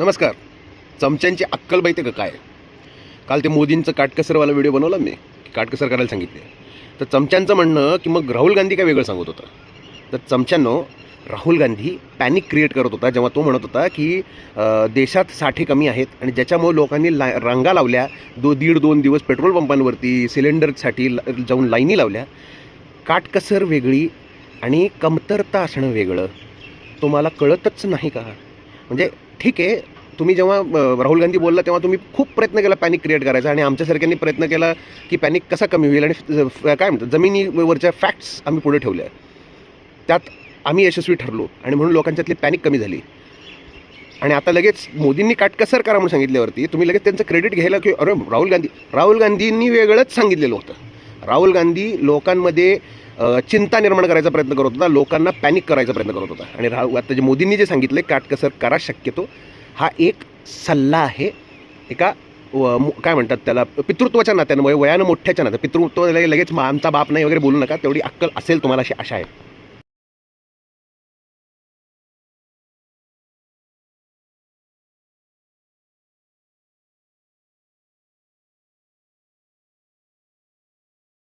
नमस्कार. चमच्यांची अक्कल माहिती का काय? काल ते मोदींचं काटकसरवाला व्हिडिओ बनवला मी, काटकसर करायला सांगितले. तर चमच्यांचं म्हणणं की मग राहुल गांधी काय वेगळं सांगत होता. तर चमच्यांनो, राहुल गांधी पॅनिक क्रिएट करत होता जेव्हा तो म्हणत होता की देशात साठे कमी आहेत आणि ज्याच्यामुळे लोकांनी रांगा लावल्या, 1.5-2 दिवस पेट्रोल पंपांवरती सिलेंडरसाठी जाऊन लाईनी लावल्या. काटकसर वेगळी आणि कमतरता असणं वेगळं तुम्हाला कळतच नाही का? म्हणजे ठीक आहे, तुम्ही जेव्हा राहुल गांधी बोलला तेव्हा तुम्ही खूप प्रयत्न केला पॅनिक क्रिएट करायचा आणि आमच्यासारख्यांनी प्रयत्न केला की पॅनिक कसा कमी होईल आणि काय म्हणतात जमिनीवरच्या फॅक्ट्स आम्ही पुढे ठेवल्या, त्यात आम्ही यशस्वी ठरलो आणि म्हणून लोकांच्यातली पॅनिक कमी झाली. आणि आता लगेच मोदींनी काटकसर करा म्हणून सांगितल्यावरती तुम्ही लगेच त्यांचं क्रेडिट घ्यायला की अरे राहुल गांधींनी वेगळंच सांगितलेलं होतं. राहुल गांधी लोकांमध्ये चिंता निर्माण करायचा प्रयत्न करत होता, लोकांना पॅनिक करायचा प्रयत्न करत होता. आणि आता जे मोदींनी जे सांगितलं काटकसर करा शक्यतो, हा एक सल्ला आहे एका काय म्हणतात त्याला पितृत्वाच्या नात्यानं, वयानं मोठ्याच्या नात्यानं. पितृत्व लगेच आमचा बाप नाही वगैरे बोलू नका, तेवढी अक्कल असेल तुम्हाला अशी आशा आहे.